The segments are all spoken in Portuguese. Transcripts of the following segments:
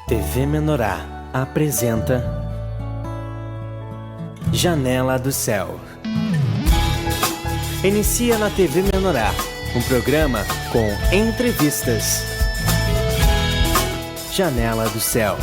TV Menorá apresenta Janela do Céu. Inicia na TV Menorá, um programa com entrevistas. Janela do Céu.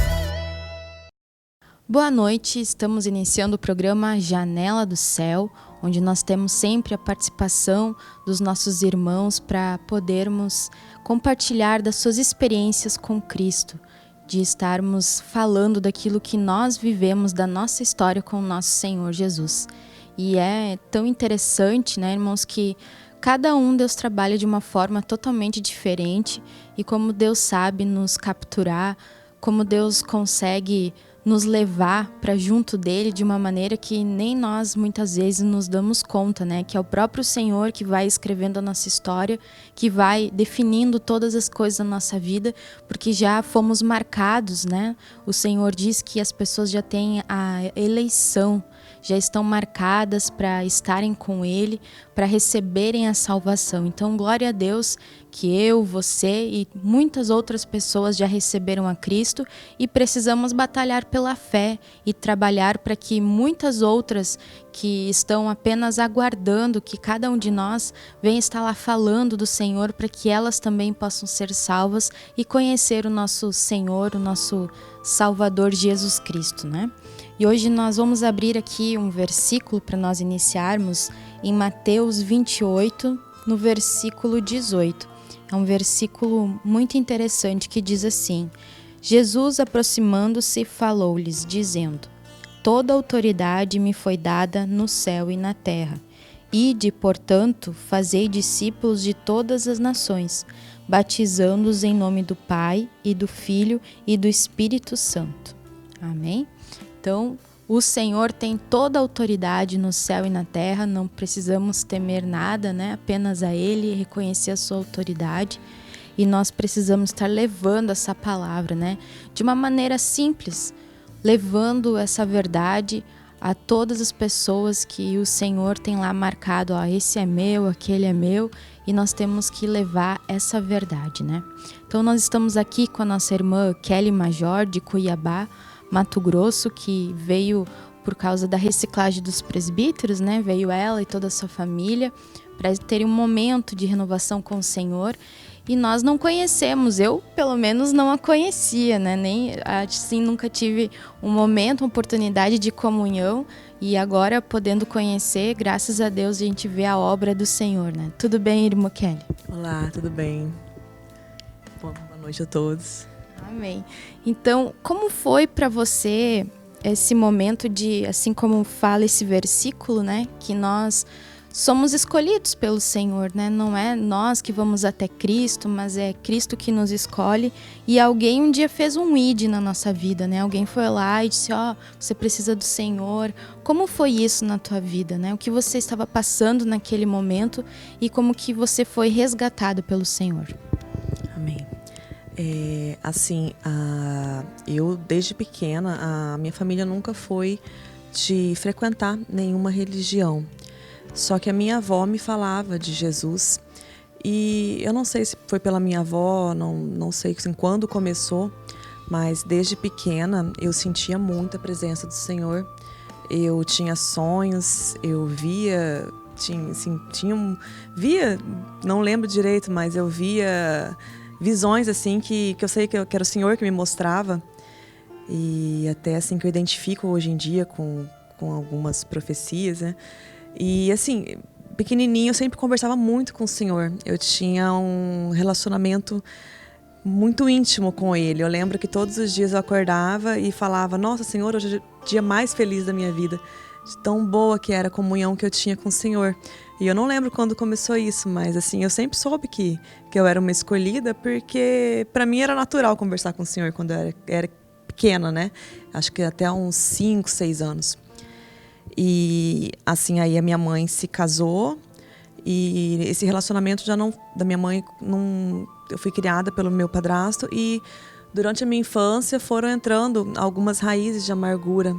Boa noite, estamos iniciando o programa Janela do Céu, onde nós temos sempre a participação dos nossos irmãos para podermos compartilhar das suas experiências com Cristo, de estarmos falando daquilo que nós vivemos, da nossa história com o nosso Senhor Jesus. E é tão interessante, né, irmãos, que cada um Deus trabalha de uma forma totalmente diferente e como Deus sabe nos capturar, como Deus consegue nos levar para junto dele de uma maneira que nem nós muitas vezes nos damos conta, né? Que é o próprio Senhor que vai escrevendo a nossa história, que vai definindo todas as coisas da nossa vida, porque já fomos marcados, né? O Senhor diz que as pessoas já têm a eleição, já estão marcadas para estarem com Ele, para receberem a salvação. Então, glória a Deus que eu, você e muitas outras pessoas já receberam a Cristo e precisamos batalhar pela fé e trabalhar para que muitas outras que estão apenas aguardando que cada um de nós venha estar lá falando do Senhor, para que elas também possam ser salvas e conhecer o nosso Senhor, o nosso Salvador Jesus Cristo, né? E hoje nós vamos abrir aqui um versículo para nós iniciarmos em Mateus 28, no versículo 18. É um versículo muito interessante que diz assim: Jesus, aproximando-se, falou-lhes, dizendo: Toda autoridade me foi dada no céu e na terra. Ide, portanto, fazei discípulos de todas as nações, batizando-os em nome do Pai e do Filho e do Espírito Santo. Amém? Então, o Senhor tem toda a autoridade no céu e na terra, não precisamos temer nada, né? Apenas a Ele, reconhecer a sua autoridade. E nós precisamos estar levando essa palavra, né? De uma maneira simples, levando essa verdade a todas as pessoas que o Senhor tem lá marcado, ó, esse é meu, aquele é meu, e nós temos que levar essa verdade, né? Então nós estamos aqui com a nossa irmã Kelly Major, de Cuiabá, Mato Grosso, que veio por causa da reciclagem dos presbíteros, né? Veio ela e toda a sua família para terem um momento de renovação com o Senhor. E nós não conhecemos, eu pelo menos não a conhecia, né? Nem assim nunca tive um momento, uma oportunidade de comunhão. E agora, podendo conhecer, graças a Deus, a gente vê a obra do Senhor, né? Tudo bem, irmã Kelly? Olá, tudo bem? Boa noite a todos. Amém. Então, como foi para você esse momento de, assim como fala esse versículo, né? Que nós somos escolhidos pelo Senhor, né? Não é nós que vamos até Cristo, mas é Cristo que nos escolhe. E alguém um dia fez um ID na nossa vida, né? Alguém foi lá e disse, ó, você precisa do Senhor. Como foi isso na tua vida, né? O que você estava passando naquele momento e como que você foi resgatado pelo Senhor? Amém. Eu desde pequena, a minha família nunca foi de frequentar nenhuma religião. Só que a minha avó me falava de Jesus e eu não sei se foi pela minha avó, não sei assim, quando começou, mas desde pequena eu sentia muito a presença do Senhor. Eu tinha sonhos, eu via, não lembro direito, mas eu via visões assim que eu sei que era o Senhor que me mostrava, e até assim que eu identifico hoje em dia com algumas profecias, né? E assim, pequenininho eu sempre conversava muito com o Senhor. Eu tinha um relacionamento muito íntimo com Ele. Eu lembro que todos os dias eu acordava e falava: Nossa, Senhor, hoje é o dia mais feliz da minha vida. De tão boa que era a comunhão que eu tinha com o Senhor. E eu não lembro quando começou isso, mas assim, eu sempre soube que eu era uma escolhida, porque para mim era natural conversar com o Senhor quando eu era pequena, né? Acho que até uns 5, 6 anos. E assim, aí a minha mãe se casou e esse relacionamento da minha mãe, eu fui criada pelo meu padrasto e durante a minha infância foram entrando algumas raízes de amargura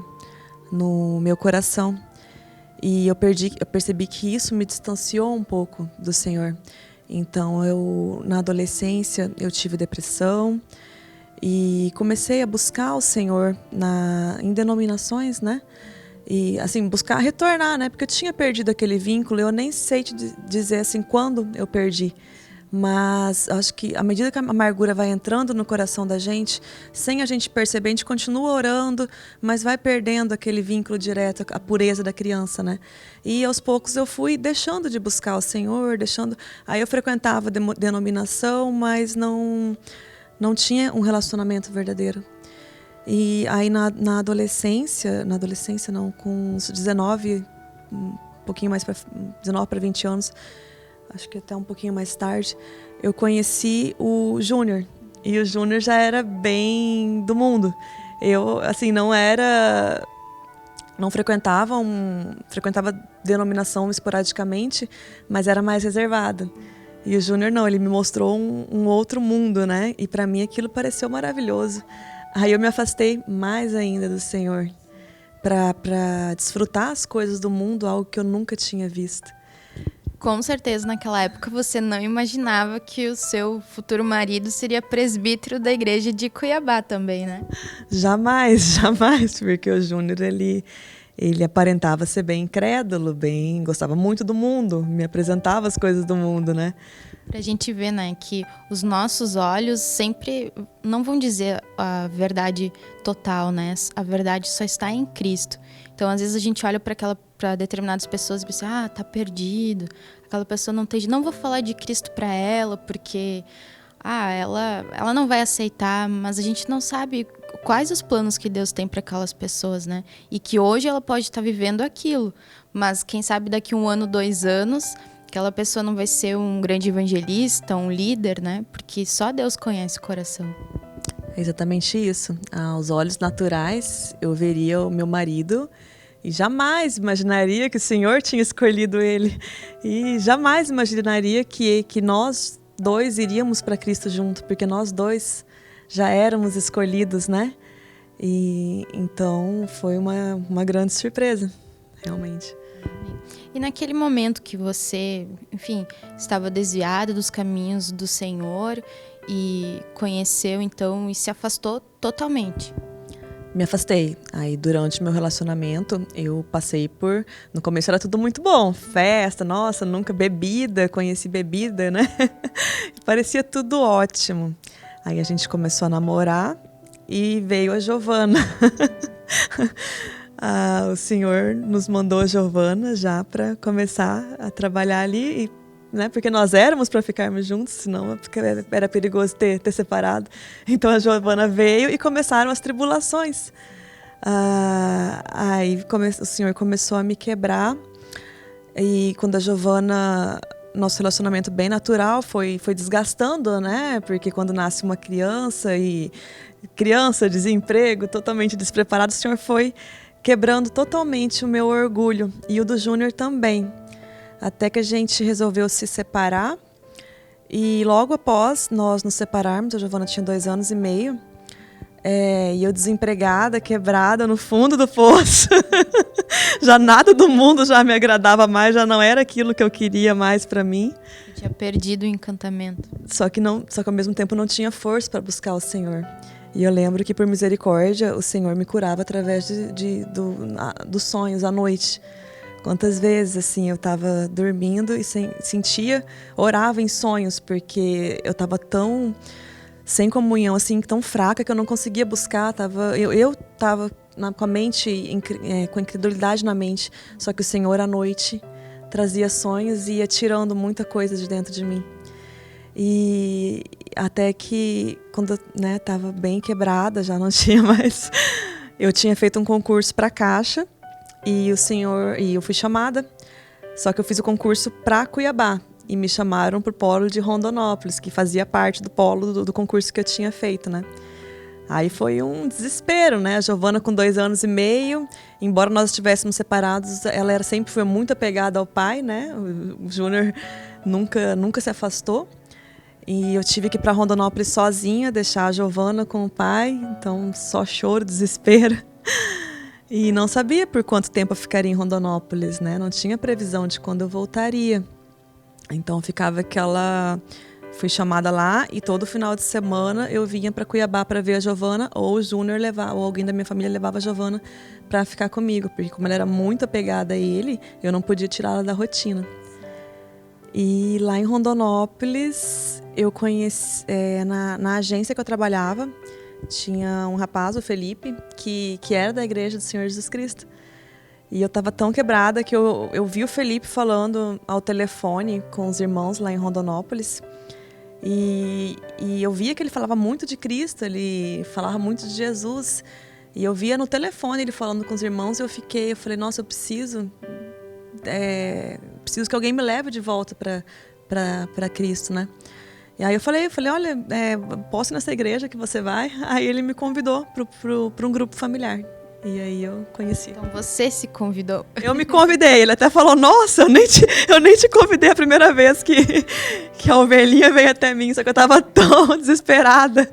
no meu coração. E eu percebi que isso me distanciou um pouco do Senhor. Então, na adolescência, eu tive depressão E comecei a buscar o Senhor em denominações, né? E, assim, buscar retornar, né? Porque eu tinha perdido aquele vínculo, eu nem sei te dizer, assim, quando eu perdi. Mas acho que à medida que a amargura vai entrando no coração da gente, sem a gente perceber, a gente continua orando, mas vai perdendo aquele vínculo direto, a pureza da criança, né? E aos poucos eu fui deixando de buscar o Senhor, deixando... Aí eu frequentava denominação, mas não tinha um relacionamento verdadeiro. E aí na adolescência não, com uns 19, um pouquinho mais para 19 para 20 anos, acho que até um pouquinho mais tarde, eu conheci o Júnior. E o Júnior já era bem do mundo. Eu, assim, não frequentava denominação esporadicamente, mas era mais reservada. E o Júnior não, ele me mostrou um outro mundo, né? E para mim aquilo pareceu maravilhoso. Aí eu me afastei mais ainda do Senhor para desfrutar as coisas do mundo, algo que eu nunca tinha visto. Com certeza, naquela época, você não imaginava que o seu futuro marido seria presbítero da igreja de Cuiabá também, né? Jamais, porque o Júnior, ele aparentava ser bem incrédulo, gostava muito do mundo, me apresentava as coisas do mundo, né? Pra gente ver, né, que os nossos olhos sempre não vão dizer a verdade total, né? A verdade só está em Cristo. Então, às vezes a gente olha para determinadas pessoas e pensa, tá perdido, aquela pessoa não tem... Não vou falar de Cristo para ela, porque ela não vai aceitar, mas a gente não sabe quais os planos que Deus tem para aquelas pessoas, né? E que hoje ela pode estar vivendo aquilo, mas quem sabe daqui 1 ano, 2 anos, aquela pessoa não vai ser um grande evangelista, um líder, né? Porque só Deus conhece o coração. É exatamente isso. Aos olhos naturais, eu veria o meu marido e jamais imaginaria que o Senhor tinha escolhido ele. E jamais imaginaria que nós dois iríamos para Cristo junto, porque nós dois já éramos escolhidos, né? E então foi uma grande surpresa, realmente. E naquele momento que você, enfim, estava desviado dos caminhos do Senhor e conheceu, então, e se afastou totalmente. Me afastei. Aí, durante meu relacionamento, eu passei por... No começo era tudo muito bom. Festa, nossa, nunca bebida, conheci bebida, né? Parecia tudo ótimo. Aí a gente começou a namorar e veio a Giovana. O Senhor nos mandou a Giovana já para começar a trabalhar ali, né? Porque nós éramos para ficarmos juntos, senão era perigoso ter separado. Então a Giovana veio e começaram as tribulações. Aí o Senhor começou a me quebrar. E quando a Giovana, nosso relacionamento bem natural foi desgastando, né? Porque quando nasce uma criança, desemprego, totalmente despreparado, o Senhor foi quebrando totalmente o meu orgulho e o do Júnior também. Até que a gente resolveu se separar. E logo após nós nos separarmos, a Giovana tinha 2 anos e meio, e eu desempregada, quebrada, no fundo do poço. Já nada do mundo já me agradava mais, já não era aquilo que eu queria mais para mim. Eu tinha perdido o encantamento. Só que ao mesmo tempo não tinha força para buscar o Senhor. E eu lembro que, por misericórdia, o Senhor me curava através dos sonhos à noite. Quantas vezes, assim, eu estava dormindo e orava em sonhos, porque eu estava tão sem comunhão, assim, tão fraca, que eu não conseguia buscar. Eu estava com a mente, com incredulidade na mente, só que o Senhor, à noite, trazia sonhos e ia tirando muita coisa de dentro de mim. E até que, quando eu estava bem quebrada, já não tinha mais... Eu tinha feito um concurso para a Caixa e eu fui chamada, só que eu fiz o concurso para Cuiabá e me chamaram para o polo de Rondonópolis, que fazia parte do polo do concurso que eu tinha feito, né? Aí foi um desespero, né? A Giovana com 2 anos e meio, embora nós estivéssemos separados, ela sempre foi muito apegada ao pai, né? O Júnior nunca se afastou. E eu tive que ir para Rondonópolis sozinha, deixar a Giovana com o pai, então só choro, desespero. E não sabia por quanto tempo eu ficaria em Rondonópolis, né? Não tinha previsão de quando eu voltaria. Então ficava aquela Fui chamada lá e todo final de semana eu vinha para Cuiabá para ver a Giovana, ou o Júnior levava, ou alguém da minha família levava a Giovana para ficar comigo, porque como ela era muito apegada a ele, eu não podia tirá-la da rotina. E lá em Rondonópolis, eu conheci, na agência que eu trabalhava, tinha um rapaz, o Felipe, que era da Igreja do Senhor Jesus Cristo. E eu estava tão quebrada que eu vi o Felipe falando ao telefone com os irmãos lá em Rondonópolis. E eu via que ele falava muito de Cristo, ele falava muito de Jesus. E eu via no telefone ele falando com os irmãos e eu falei, nossa, eu preciso que alguém me leve de volta para Cristo, né? E aí eu falei, olha, posso ir nessa igreja que você vai? Aí ele me convidou para um grupo familiar. E aí eu conheci. Então você se convidou. Eu me convidei. Ele até falou, nossa, eu nem te convidei a primeira vez que a ovelhinha veio até mim. Só que eu estava tão desesperada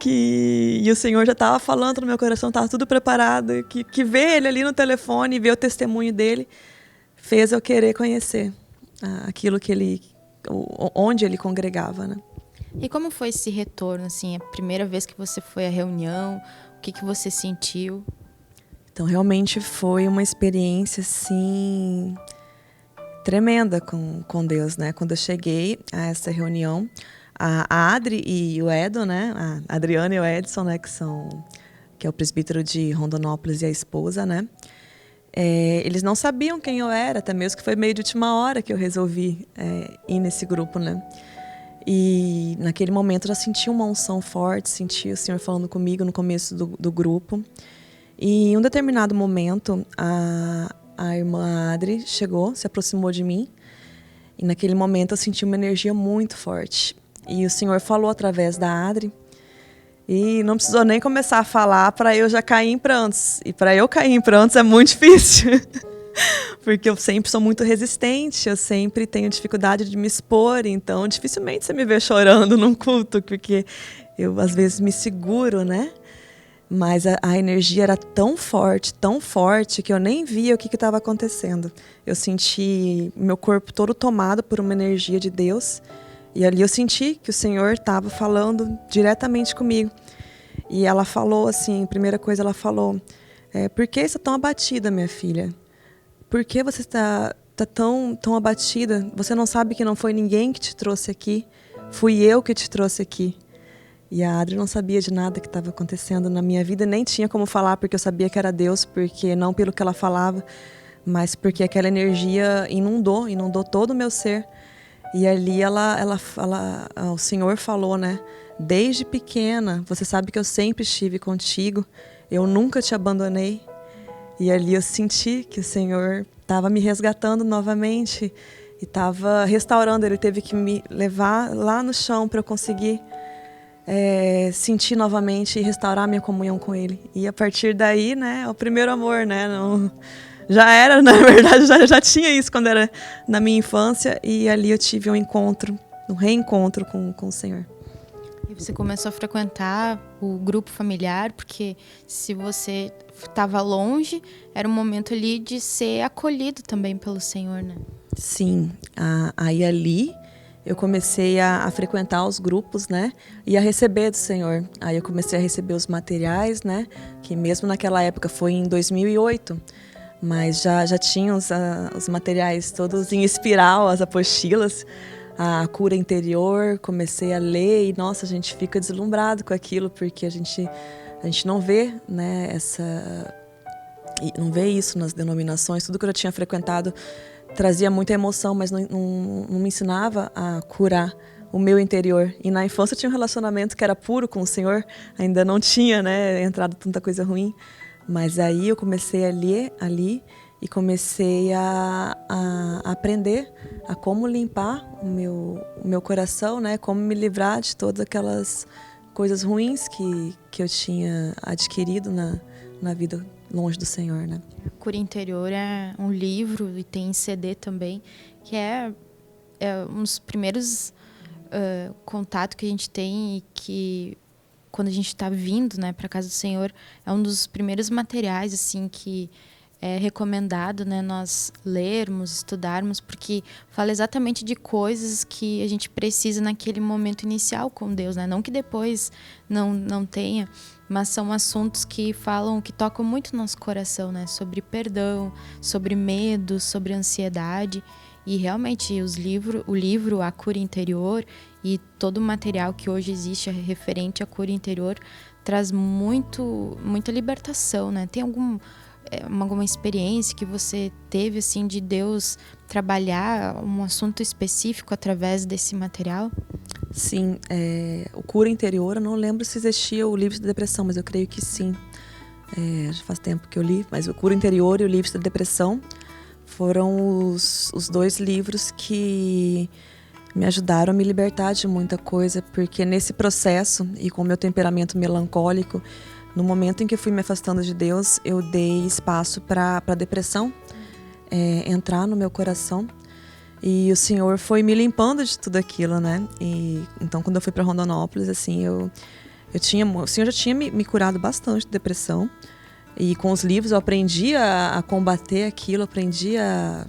e o Senhor já estava falando no meu coração, estava tudo preparado. Que ver ele ali no telefone e ver o testemunho dele fez eu querer conhecer aquilo onde ele congregava, né? E como foi esse retorno, assim, a primeira vez que você foi à reunião? O que você sentiu? Então, realmente foi uma experiência, assim, tremenda com Deus, né? Quando eu cheguei a essa reunião, a Adri e o Edo, né? A Adriana e o Edson, né? Que é o presbítero de Rondonópolis e a esposa, né? Eles não sabiam quem eu era, até mesmo que foi meio de última hora que eu resolvi ir nesse grupo, né? E naquele momento eu já senti uma unção forte, senti o Senhor falando comigo no começo do grupo. E em um determinado momento, a irmã Adri chegou, se aproximou de mim. E naquele momento eu senti uma energia muito forte. E o Senhor falou através da Adri. E não precisou nem começar a falar para eu já cair em prantos. E para eu cair em prantos é muito difícil. Porque eu sempre sou muito resistente, eu sempre tenho dificuldade de me expor, então dificilmente você me vê chorando num culto, porque eu às vezes me seguro, né? Mas a energia era tão forte, que eu nem via o que estava acontecendo. Eu senti meu corpo todo tomado por uma energia de Deus, e ali eu senti que o Senhor estava falando diretamente comigo. E ela falou assim, a primeira coisa ela falou, por que você está tão abatida, minha filha? Por que você está tão abatida? Você não sabe que não foi ninguém que te trouxe aqui? Fui eu que te trouxe aqui. E a Adri não sabia de nada que estava acontecendo na minha vida, nem tinha como falar, porque eu sabia que era Deus, porque não pelo que ela falava, mas porque aquela energia inundou todo o meu ser. E ali o Senhor falou, né? Desde pequena, você sabe que eu sempre estive contigo, eu nunca te abandonei. E ali eu senti que o Senhor estava me resgatando novamente e estava restaurando. Ele teve que me levar lá no chão para eu conseguir sentir novamente e restaurar minha comunhão com Ele. E a partir daí, né, o primeiro amor, né? Já era, na verdade, já tinha isso quando era na minha infância. E ali eu tive um reencontro com o Senhor. E você começou a frequentar o grupo familiar, porque se você estava longe, era um momento ali de ser acolhido também pelo Senhor, né? Sim, aí ali eu comecei a frequentar os grupos, né? E a receber do Senhor. Aí eu comecei a receber os materiais, né? Que mesmo naquela época foi em 2008, mas já tinha os materiais todos em espiral, as apostilas. A cura interior, comecei a ler e, nossa, a gente fica deslumbrado com aquilo, porque a gente não vê, né, não vê isso nas denominações. Tudo que eu tinha frequentado trazia muita emoção, mas não me ensinava a curar o meu interior. E na infância eu tinha um relacionamento que era puro com o Senhor, ainda não tinha, né, entrado tanta coisa ruim. Mas aí eu comecei a ler ali e comecei a aprender a como limpar o meu coração, né? Como me livrar de todas aquelas coisas ruins que eu tinha adquirido na vida longe do Senhor, né? A Cura Interior é um livro e tem CD também, que é um dos primeiros contatos que a gente tem e que quando a gente está vindo, né, para a casa do Senhor, é um dos primeiros materiais assim que é recomendado, né, nós lermos, estudarmos, porque fala exatamente de coisas que a gente precisa naquele momento inicial com Deus, né? Não que depois não tenha, mas são assuntos que falam, que tocam muito nosso coração, né? Sobre perdão, sobre medo, sobre ansiedade. E realmente o livro A Cura Interior e todo o material que hoje existe referente à cura interior traz muita libertação, né? Tem alguma experiência que você teve assim de Deus trabalhar um assunto específico através desse material? Sim, o Cura Interior, eu não lembro se existia o Livro da Depressão, mas eu creio que sim. Já faz tempo que eu li, mas o Cura Interior e o Livro da Depressão foram os 2 livros que me ajudaram a me libertar de muita coisa, porque nesse processo, e com o meu temperamento melancólico, no momento em que eu fui me afastando de Deus, eu dei espaço para a depressão entrar no meu coração. E o Senhor foi me limpando de tudo aquilo, né? E então, quando eu fui para Rondonópolis, assim, o Senhor já tinha me curado bastante de depressão. E com os livros eu aprendi a combater aquilo, aprendi a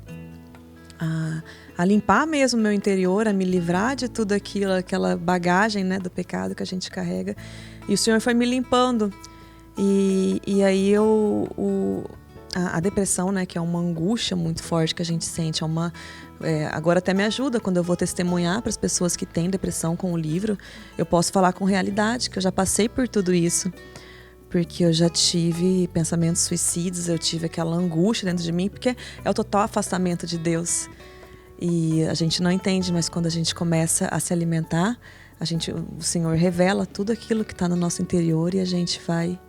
limpar mesmo o meu interior, a me livrar de tudo aquilo, aquela bagagem, né, do pecado que a gente carrega. E o Senhor foi me limpando. E aí a depressão, né, que é uma angústia muito forte que a gente sente, agora até me ajuda quando eu vou testemunhar para as pessoas que têm depressão com o livro, eu posso falar com realidade, que eu já passei por tudo isso, porque eu já tive pensamentos suicidas, eu tive aquela angústia dentro de mim, porque é o total afastamento de Deus. E a gente não entende, mas quando a gente começa a se alimentar, o Senhor revela tudo aquilo que está no nosso interior e a gente vai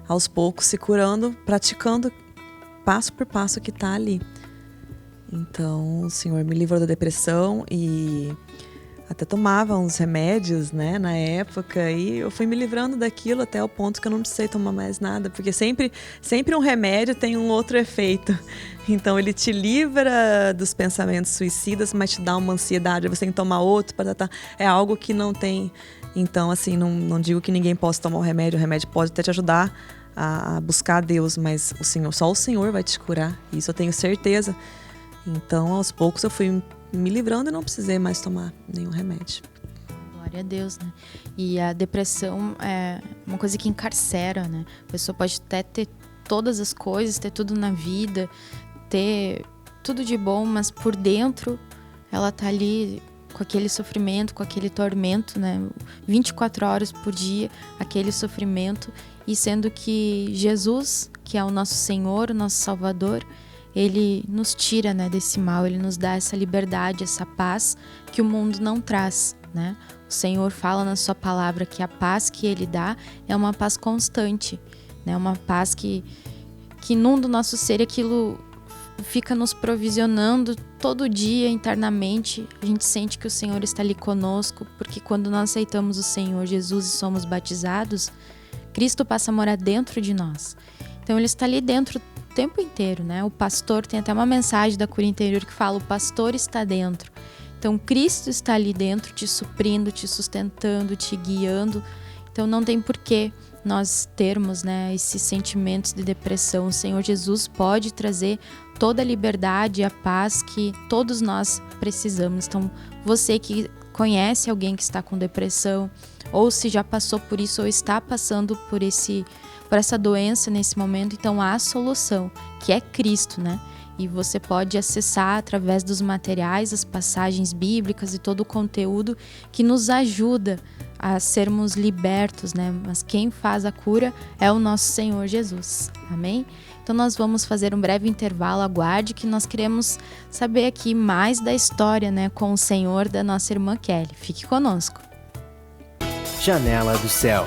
aos poucos se curando, praticando passo por passo que está ali. Então, o Senhor me livrou da depressão e até tomava uns remédios, né, na época, e eu fui me livrando daquilo até o ponto que eu não precisei tomar mais nada, porque sempre um remédio tem um outro efeito. Então, ele te livra dos pensamentos suicidas, mas te dá uma ansiedade, você tem que tomar outro, é algo que não tem. Então, assim, não digo que ninguém possa tomar o remédio pode até te ajudar a buscar a Deus, mas só o Senhor vai te curar, isso eu tenho certeza. Então, aos poucos eu fui me livrando e não precisei mais tomar nenhum remédio. Glória a Deus, né? E a depressão é uma coisa que encarcera, né? A pessoa pode até ter todas as coisas, ter tudo na vida, ter tudo de bom, mas por dentro ela tá ali com aquele sofrimento, com aquele tormento, né? 24 horas por dia, aquele sofrimento. E sendo que Jesus, que é o nosso Senhor, o nosso Salvador, Ele nos tira, né, desse mal, Ele nos dá essa liberdade, essa paz que o mundo não traz, né? O Senhor fala na sua palavra que a paz que Ele dá é uma paz constante, né? Uma paz que inunda o nosso ser, aquilo fica nos provisionando todo dia internamente. A gente sente que o Senhor está ali conosco, porque quando nós aceitamos o Senhor Jesus e somos batizados, Cristo passa a morar dentro de nós. Então Ele está ali dentro o tempo inteiro, né? O pastor, tem até uma mensagem da Cura Interior que fala: o pastor está dentro. Então Cristo está ali dentro, te suprindo, te sustentando, te guiando. Então não tem porquê nós termos, né, esses sentimentos de depressão. O Senhor Jesus pode trazer toda a liberdade e a paz que todos nós precisamos. Então você que conhece alguém que está com depressão, ou se já passou por isso ou está passando por essa doença nesse momento, então há a solução, que é Cristo, né? E você pode acessar através dos materiais, as passagens bíblicas e todo o conteúdo que nos ajuda a sermos libertos, né? Mas quem faz a cura é o nosso Senhor Jesus. Amém? Então nós vamos fazer um breve intervalo, aguarde que nós queremos saber aqui mais da história, né, com o Senhor da nossa irmã Kelly. Fique conosco. Janela do Céu.